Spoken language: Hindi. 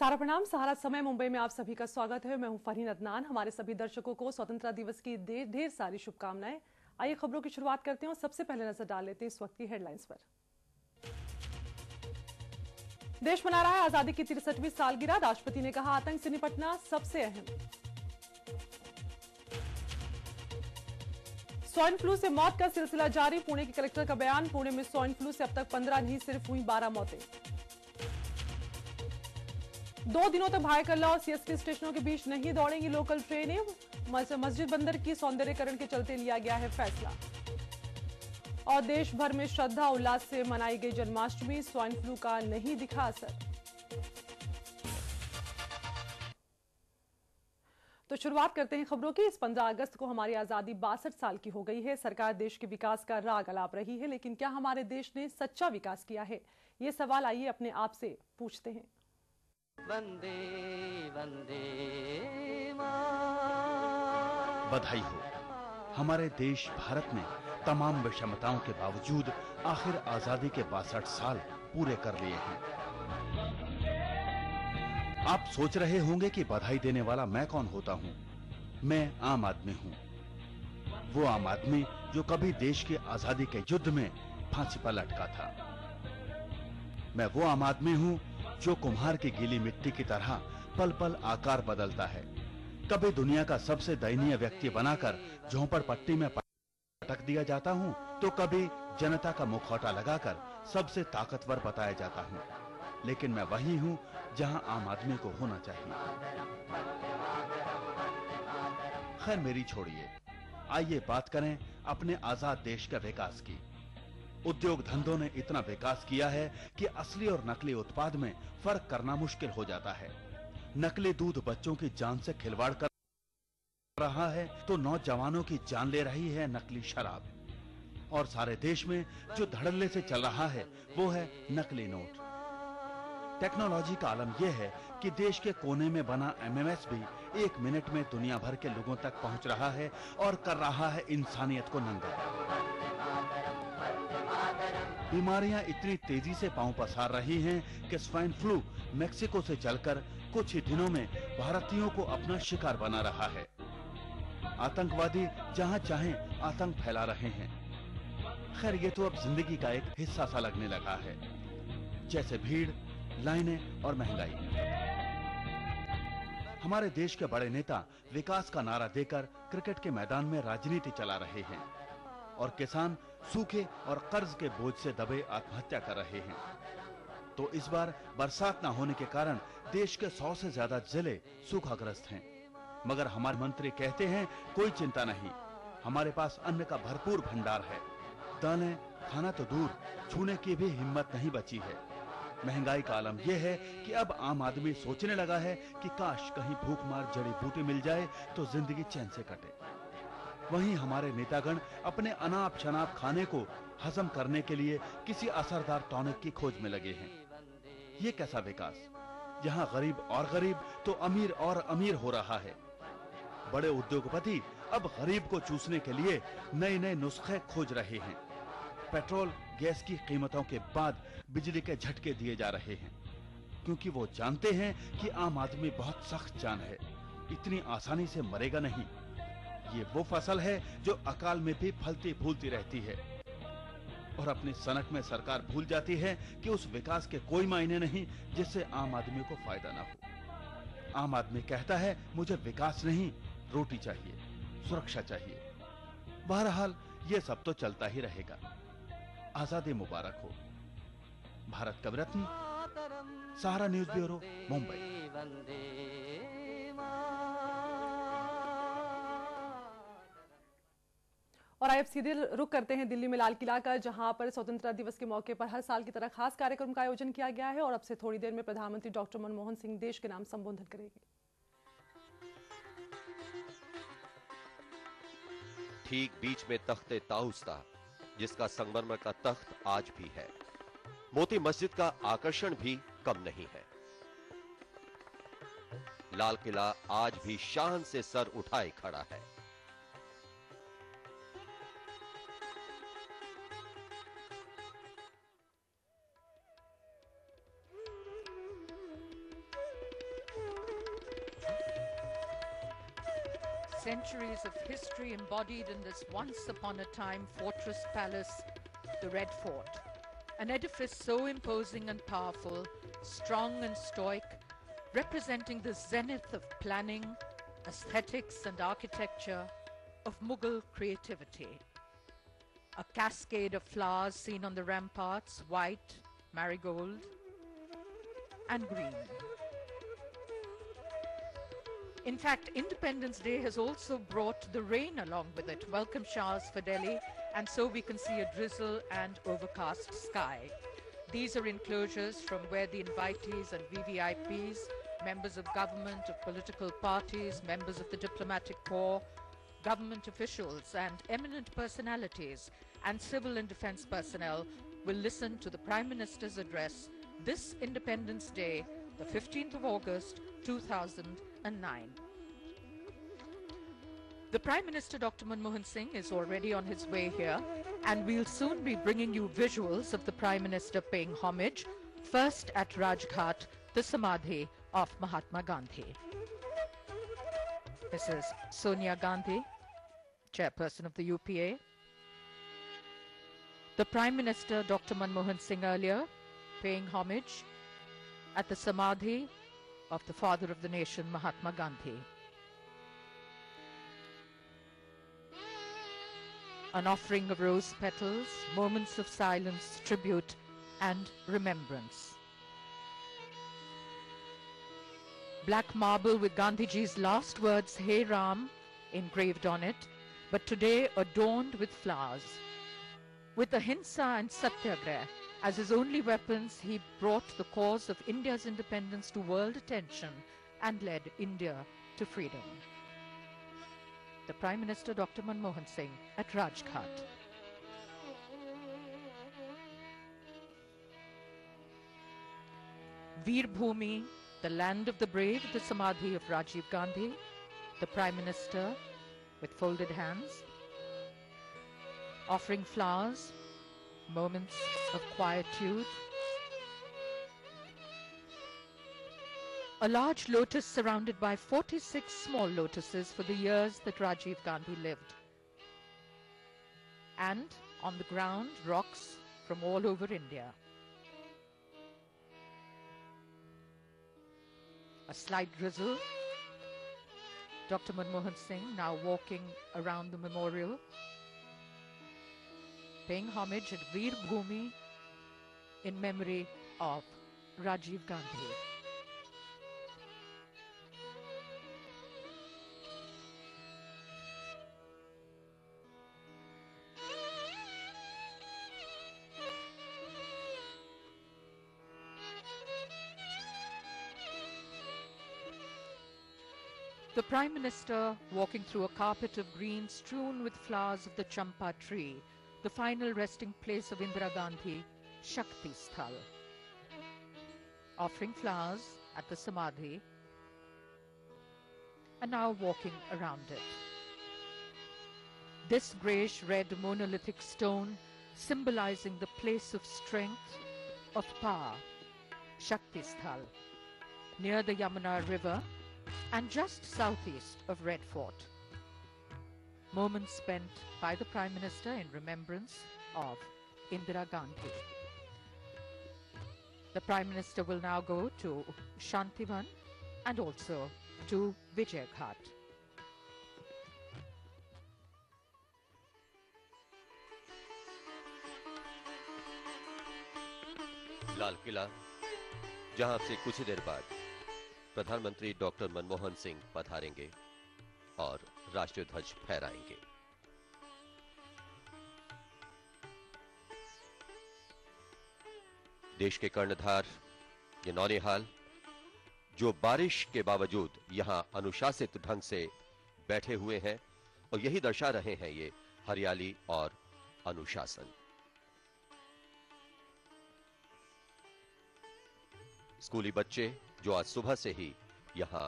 सारा प्रणाम। सहारा समय मुंबई में आप सभी का स्वागत है। मैं हूं फरहीन अदनान। हमारे सभी दर्शकों को स्वतंत्रता दिवस की ढेर सारी शुभकामनाएं। आइए खबरों की शुरुआत करते हैं और सबसे पहले नजर डाल लेते हैं इस वक्त की हेडलाइंस पर। देश मना रहा है आजादी की 63वीं सालगिरह। राष्ट्रपति ने कहा आतंक से निपटना सबसे अहम। स्वाइन फ्लू से मौत का सिलसिला जारी। पुणे के कलेक्टर का बयान। पुणे में स्वाइन फ्लू से अब तक 15 नहीं सिर्फ हुई 12 मौतें। 2 दिनों तक भाई कल्ला और सीएसटी स्टेशनों के बीच नहीं दौड़ेंगी लोकल ट्रेनें। मस्जिद बंदर की सौंदर्यीकरण के चलते लिया गया है फैसला। और देश भर में श्रद्धा उल्लास से मनाई गई जन्माष्टमी। स्वाइन फ्लू का नहीं दिखा असर। तो शुरुआत करते हैं खबरों की। इस 15 अगस्त को हमारी आजादी 62 साल की हो गई है। सरकार देश के विकास का राग अलाप रही है, लेकिन क्या हमारे देश ने सच्चा विकास किया है? ये सवाल आइए अपने आप से पूछते हैं। वंदे वंदे बधाई हो। हमारे देश भारत ने तमाम विषमताओं के बावजूद आखिर आजादी के 62 साल पूरे कर लिए हैं। आप सोच रहे होंगे कि बधाई देने वाला मैं कौन होता हूं? मैं आम आदमी हूं। वो आम आदमी जो कभी देश की आजादी के युद्ध में फांसी पर लटका था। मैं वो आम आदमी हूं जो कुम्हार की गीली मिट्टी की तरह पल पल आकार बदलता है। कभी दुनिया का सबसे दयनीय व्यक्ति बनाकर झोंपड़पट्टी में पटक दिया जाता हूं, तो कभी जनता का मुखौटा लगाकर सबसे ताकतवर बताया जाता हूं। लेकिन मैं वही हूं जहां आम आदमी को होना चाहिए। खैर मेरी छोड़िए, आइए बात करें अपने आजाद देश के विकास की। उद्योग धंधों ने इतना विकास किया है कि असली और नकली उत्पाद में फर्क करना मुश्किल हो जाता है। नकली दूध बच्चों की जान से खिलवाड़ कर रहा है, तो नौजवानों की जान ले रही है नकली शराब। और सारे देश में जो धड़ल्ले से चल रहा है वो है नकली नोट। टेक्नोलॉजी का आलम यह है कि देश के कोने में बना एमएमएस भी 1 मिनट में दुनिया भर के लोगों तक पहुंच रहा है और कर रहा है इंसानियत को नंगा। बीमारियां इतनी तेजी से पांव पसार रही हैं कि स्वाइन फ्लू मेक्सिको से चलकर कुछ ही दिनों में भारतीयों को अपना शिकार बना रहा है। आतंकवादी जहां चाहें आतंक फैला रहे हैं। खैर ये तो अब जिंदगी का एक हिस्सा सा लगने लगा है, जैसे भीड़, लाइनें और महंगाई। हमारे देश के बड़े नेता विकास का नारा देकर क्रिकेट के मैदान में राजनीति चला रहे हैं और किसान सूखे और कर्ज के बोझ से दबे आत्महत्या कर रहे हैं। तो इस बार बरसात न होने के कारण देश के 100 से ज्यादा जिले सूखाग्रस्त हैं। मगर हमारे मंत्री कहते हैं कोई चिंता नहीं, हमारे पास अन्न का भरपूर भंडार है। दालें खाना तो दूर, छूने की भी हिम्मत नहीं बची है। महंगाई का आलम यह है कि अब आम आदमी सोचने लगा है कि काश कहीं भूख मार जड़ी बूटी मिल जाए तो जिंदगी चैन से कटे। वहीं हमारे नेतागण अपने अनाप शनाप खाने को हजम करने के लिए किसी असरदार टॉनिक की खोज में लगे हैं। ये कैसा विकास, जहां गरीब और गरीब तो अमीर और अमीर हो रहा है। बड़े उद्योगपति अब गरीब को चूसने के लिए नए नए नुस्खे खोज रहे हैं। पेट्रोल गैस की कीमतों के बाद बिजली के झटके दिए जा रहे हैं, क्योंकि वो जानते हैं कि आम आदमी बहुत सख्त जान है, इतनी आसानी से मरेगा नहीं। ये वो फसल है जो अकाल में भी फलती फूलती रहती है। और अपनी सनक में सरकार भूल जाती है कि उस विकास के कोई मायने नहीं जिससे आम आदमी को फायदा ना हो। आम आदमी कहता है मुझे विकास नहीं, रोटी चाहिए, सुरक्षा चाहिए। बहरहाल ये सब तो चलता ही रहेगा। आजादी मुबारक हो। भारत का रत्न, सहारा न्यूज ब्यूरो, मुंबई। और अब सीधे रुक करते हैं दिल्ली में लाल किला का, जहां पर स्वतंत्रता दिवस के मौके पर हर साल की तरह खास कार्यक्रम का आयोजन किया गया है। और अब से थोड़ी देर में प्रधानमंत्री डॉक्टर मनमोहन सिंह देश के नाम संबोधन करेंगे। ठीक बीच में तख्ते ताउस था, जिसका संगमरमर का तख्त आज भी है। मोती मस्जिद का आकर्षण भी कम नहीं है। लाल किला आज भी शान से सर उठाए खड़ा है। centuries of history embodied in this once-upon-a-time fortress palace, the Red Fort. An edifice so imposing and powerful, strong and stoic, representing the zenith of planning, aesthetics and architecture, of Mughal creativity. A cascade of flowers seen on the ramparts, white, marigold, and green. In fact, Independence Day has also brought the rain along with it. Welcome showers for Delhi, and so we can see a drizzle and overcast sky. These are enclosures from where the invitees and VVIPs, members of government, of political parties, members of the diplomatic corps, government officials and eminent personalities and civil and defense personnel will listen to the Prime Minister's address this Independence Day, the 15th of August, 2009. The Prime Minister, Dr. Manmohan Singh, is already on his way here, and we'll soon be bringing you visuals of the Prime Minister paying homage, first at Rajghat, the Samadhi of Mahatma Gandhi. Mrs. Sonia Gandhi, chairperson of the UPA. The Prime Minister, Dr. Manmohan Singh, earlier paying homage at the Samadhi of the father of the nation, Mahatma Gandhi. An offering of rose petals, moments of silence, tribute and remembrance. Black marble with Gandhiji's last words, "Hey Ram," engraved on it, but today adorned with flowers. With ahimsa and satyagraha as his only weapons, he brought the cause of India's independence to world attention and led India to freedom. The Prime Minister, Dr. Manmohan Singh, at Rajghat. Veer Bhumi, the land of the brave, the Samadhi of Rajiv Gandhi. The Prime Minister with folded hands, offering flowers, moments of quietude. A large lotus surrounded by 46 small lotuses for the years that Rajiv Gandhi lived. And on the ground, rocks from all over India. A slight drizzle. Dr. Manmohan Singh now walking around the memorial, paying homage at Veer Bhumi in memory of Rajiv Gandhi. The Prime Minister walking through a carpet of green strewn with flowers of the champa tree, the final resting place of Indira Gandhi, Shakti Sthal. Offering flowers at the Samadhi and now walking around it. This greyish-red monolithic stone symbolizing the place of strength, of power, Shakti Sthal, near the Yamuna River and just southeast of Red Fort. Moments spent by the Prime Minister in remembrance of Indira Gandhi. The Prime Minister will now go to Shantivan and also to Vijay Ghat. Lal Qila, जहां से कुछ ही देर बाद प्रधानमंत्री डॉक्टर मनमोहन सिंह पधारेंगे और राष्ट्रीय ध्वज फहराएंगे। देश के कर्णधार ये नौनिहाल, जो बारिश के बावजूद यहां अनुशासित ढंग से बैठे हुए हैं और यही दर्शा रहे हैं ये हरियाली और अनुशासन। स्कूली बच्चे जो आज सुबह से ही यहां